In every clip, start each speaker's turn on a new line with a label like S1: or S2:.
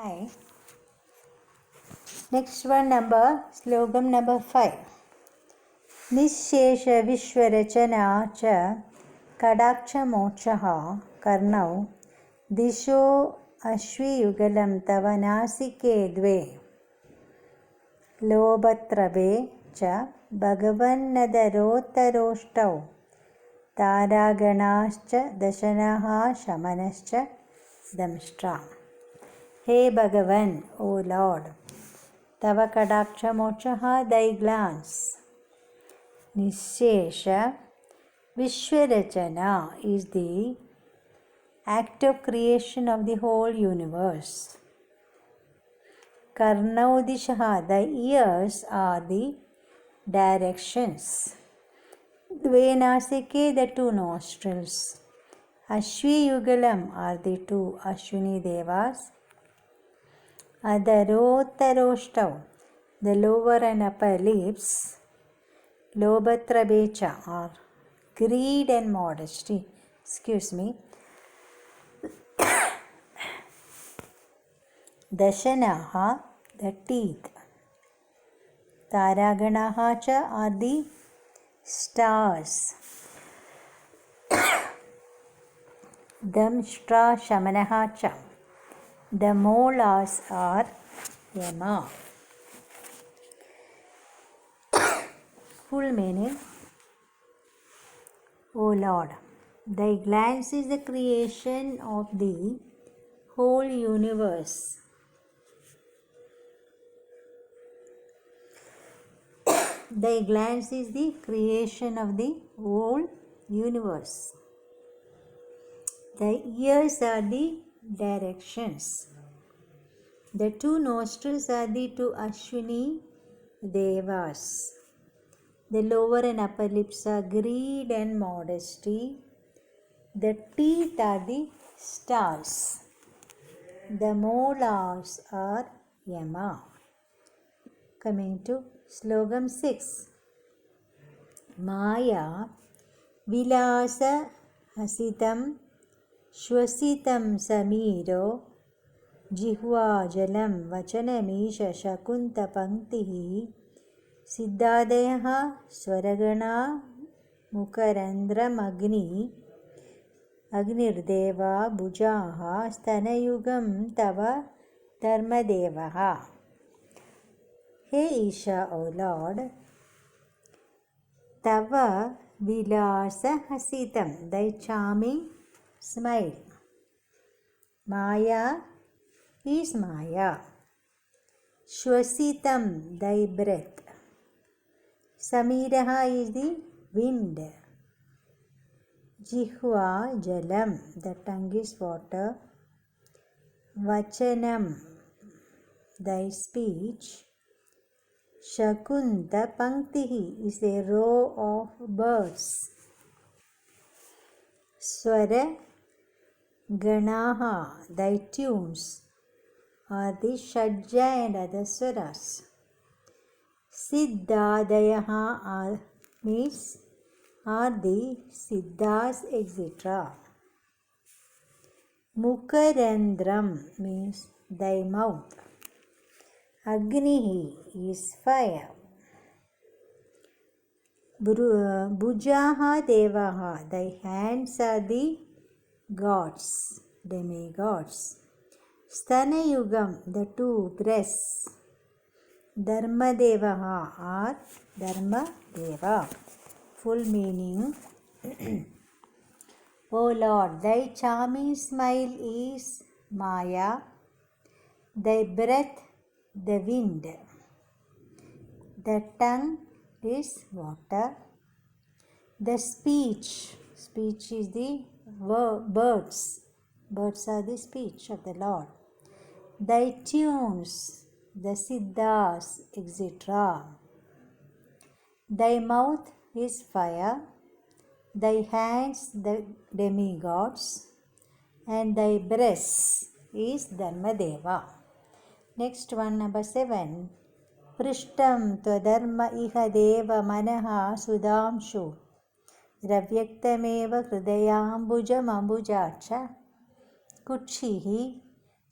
S1: Hi. Next one slogam number 5. निःशेष विश्वरचना च कटाक्षमोक्षः कर्णौ दिशो अश्वियुगलं तव नासिके द्वे लोभत्रवे च भगवन्नदरोत्तरोष्टौ तारागणाश्च दशनः शमनश्च दंष्ट्रा. हे Bhagavan, O Lord, Tava Kadaksha Mokshaha, thy glance. Nishesha Vishwarachana is the act of creation of the whole universe. Karnaudishaha, the ears are the directions. Dvenasike, the two nostrils. Ashwi Yugalam are the two Ashwini Devas. Adarottaroshtav, the lower and upper lips. Lobhatrabecha, or greed and modesty. Dashanaha, the teeth. Taraganaha cha are the stars. Damshtra Shamanaha cha, the molas are Yama. Full meaning. O Lord, thy glance is the creation of the whole universe. Thy glance is the creation of the whole universe. Thy ears are the directions. The two nostrils are the two Ashwini Devas. The lower and upper lips are greed and modesty. The teeth are the stars. The molars are Yama. Coming to Slogam 6. Maya Vilasa Hasitam Shwasitam Samiro Jihva Jalam Vachanamisha Shakunta Panktihi Siddhadeha Swaragana Mukarandram Agnirdeva Bhujaha Stanayugam Tava Dharmadevaha. Hey Isha, O Lord, Tava Vilasa Hasitam, thy charming smile. Maya is Maya. Shwasitam, thy breath. Samiraha is the wind. Jihva Jalam, the tongue is water. Vachanam, thy speech. Shakunta Panktihi is a row of birds. Swara Ganaha, thy tunes, are the Shadja and other swaras. Siddhadayaha means are the Siddhas, etc. Mukarandram means thy mouth. Agnihi is fire. Bhujaha Devaha, thy hands are the gods, demigods. Stanayugam, the two breasts. Dharmadevaha are Dharmadeva. Full meaning. O Lord, thy charming smile is Maya, thy breath the wind, the tongue is water, the speech is the birds are the speech of the Lord, thy tunes, the Siddhas, etc. Thy mouth is fire, thy hands the demigods, and thy breasts is Dharmadeva. Next one, number 7. Prishtam twadharma iha deva manaha sudamshu Ravyaktameva hridayambujam ambujacha Kutshihi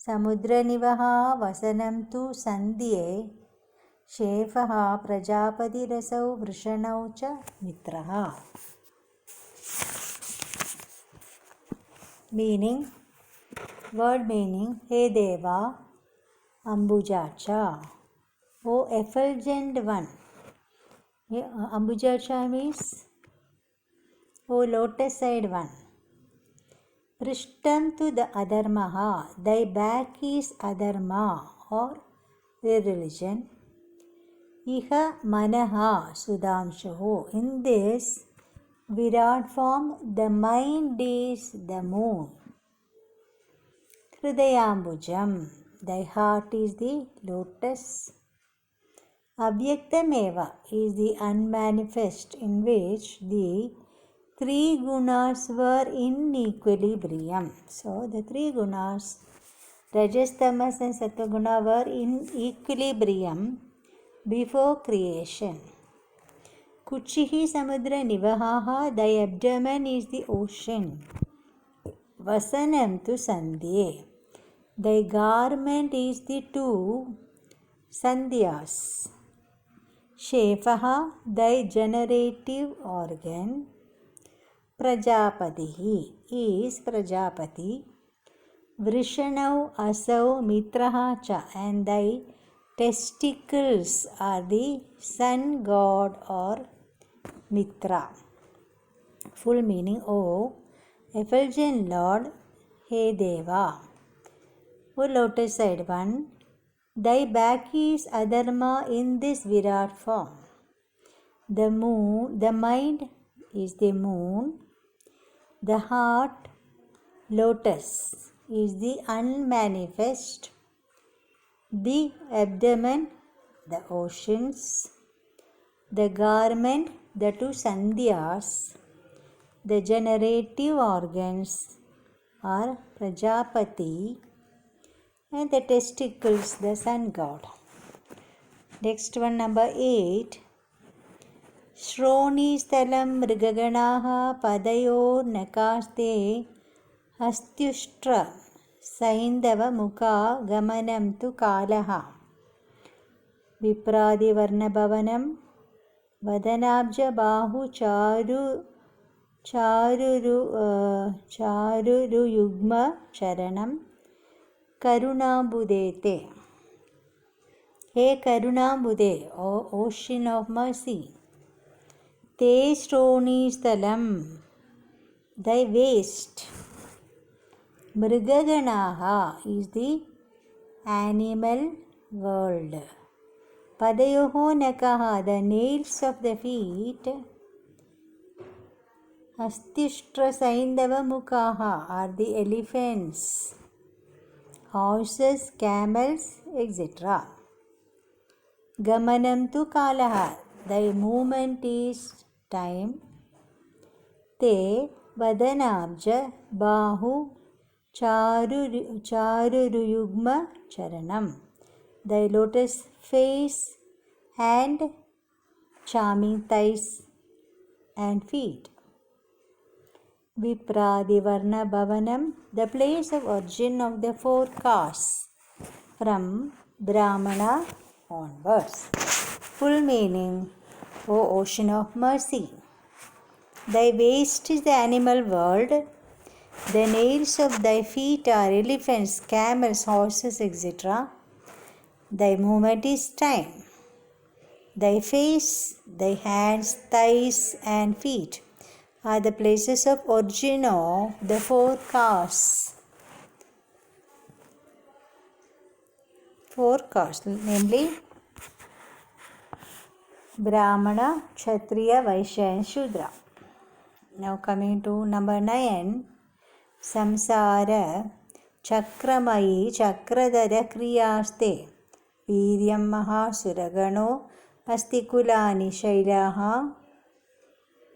S1: समुद्रनिवः वसनं तु सन्ध्ये शेफः प्रजापतिरसौ वृषणौ च मित्रः. Meaning, word meaning, Hey Deva, Ambujacha, O effulgent one. Ambujacha means O lotus-eyed one. Prishtam to the adharmaha, thy back is adharma or irreligion. Iha manaha sudamshaho, in this Virat form, the mind is the moon. Hridayambujam, thy heart is the lotus. Avyaktameva is the unmanifest in which the three gunas were in equilibrium. So the three gunas, Rajas, Tamas and Sattva-guna, were in equilibrium before creation. Kuchihi samudra nivahaha, thy abdomen is the ocean. Vasanam tu sandhye, thy garment is the two sandhyas. Shefaha, thy generative organ. Prajapatihi is Prajapati. Vrishanau asau mitraha cha, and thy testicles are the sun god or Mitra. Full meaning, O effulgent Lord, Hey Deva, O lotus-eyed one, thy back is adharma in this Virat form. The mind is the moon. The heart, lotus, is the unmanifest. The abdomen, the oceans. The garment, the two sandhyas. The generative organs are Prajapati, and the testicles, the sun god. Next one, number 8. Shronisthalam mrigaganaha padayor nakaste hastyushtra saindava mukha gamanam tu kalaha. Vipradi varna bhavanam vadanabja bahu charuru yugma charanam karunambudete. Hey Karunambude, O ocean of mercy. Te Shronisthalam, thy waist. Mrigaganaha is the animal world. Padayoho nakaha, the nails of the feet. Hastishtra Saindava Mukhaha are the elephants, horses, camels, etc. Gamanam tu kalaha, thy movement is time. Te vadanabja bahu charuruyugma charanam, thy lotus face, hand, charming thighs and feet. Vipradivarna bhavanam, the place of origin of the four castes from Brahmana onwards. Full meaning, O ocean of mercy. Thy waist is the animal world. The nails of thy feet are elephants, camels, horses, etc. Thy movement is time. Thy face, thy hands, thighs, and feet are the places of origin of the four castes. Four castes, namely Brahmana, Kshatriya, Vaishya, and Shudra. Now coming to number 9. Samsara Chakramayi Chakradara Kriyaste Viryam Mahasuragano Astikulani Shailaha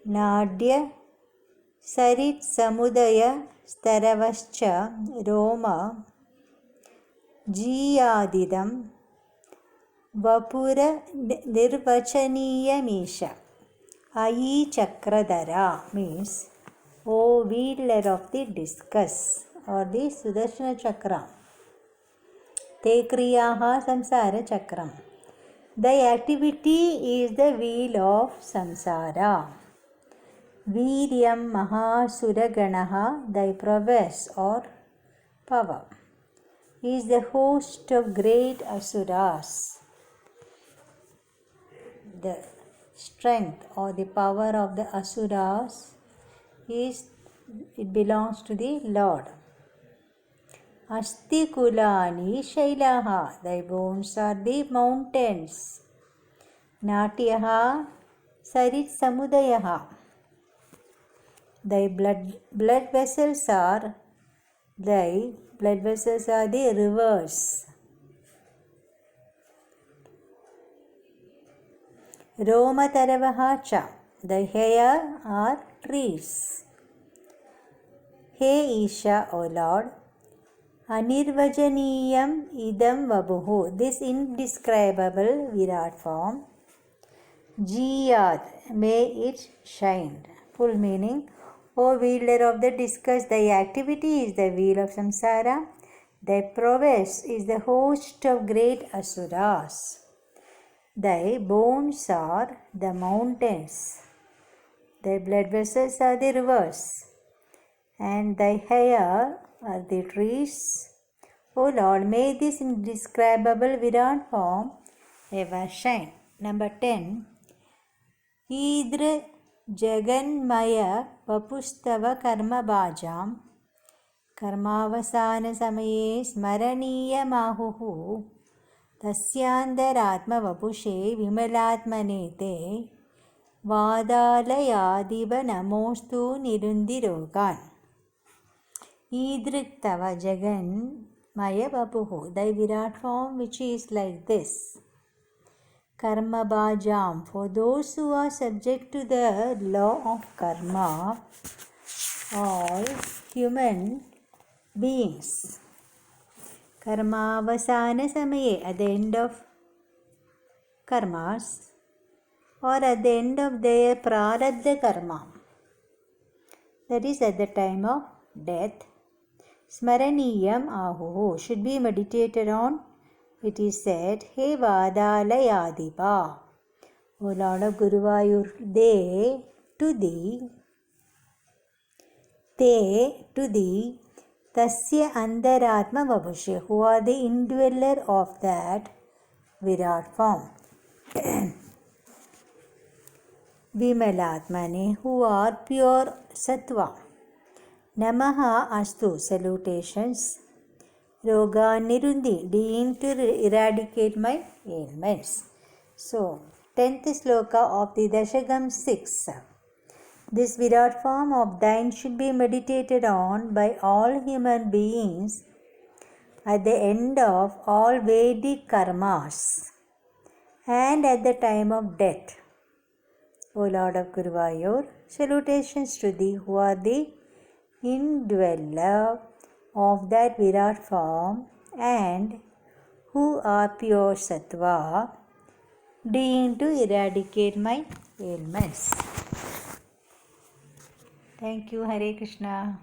S1: Nadya Sarit Samudaya Staravascha Roma Jiyadidam Vapura Nirvachaniya Misha. Ayi Chakradara means O wielder of the discus or the Sudarshana Chakra. te kriyaha samsara chakram. Thy activity is the wheel of samsara. Viryam Mahasuraganaha, thy prowess or power, is the host of great asuras. The strength or the power of the asuras it belongs to the Lord. Asti kulani shailaha, thy bones are the mountains. Natyaha sarit samudayaha, thy blood vessels are the rivers. Roma taravaha cha, thy hair are trees. Hey Isha, O Lord, Anirvajaniyam idam vabuhu, this indescribable Virat form. Jiyad, may it shine. Full meaning: O wielder of the discus, thy activity is the wheel of samsara. Thy prowess is the host of great asuras. Thy bones are the mountains. Thy blood vessels are the rivers. And thy hair are the trees. O Lord, may this indescribable Virat form ever shine. Number 10. Idra Jaganmaya Vapustava Karma Bhajam Karmavasana Samaye Smaraniya Mahuhu Tasyandaratma Vapushe Vimalatmanete Vadalayadiva Namostu Nirundirogan. Idriktava Jagan Maya Vapuhu, thy Virat form which is like this. Karma Bhajam, for those who are subject to the law of karma, all human beings. Karmavasana Samaye, at the end of karmas, or at the end of their prarabdha karma, that is at the time of death. Smaraniyam ahuhu, should be meditated on. It is said, He Vadalayadipa, O Lord of Guruvayur, they to thee, Tasya Andaratma Vabhushe, who are the indweller of that Virat form. Vimalatmane, who are pure sattva. Namaha astu, salutations. Roga Nirundi, deign to eradicate my ailments. So, 10th sloka of the Dashagam 6. This Virat form of thine should be meditated on by all human beings at the end of all Vedic karmas and at the time of death. O Lord of Guruvayur, salutations to thee who are the indweller of that Virat form and who are pure sattva, deign to eradicate my ailments. Thank you. Hare Krishna.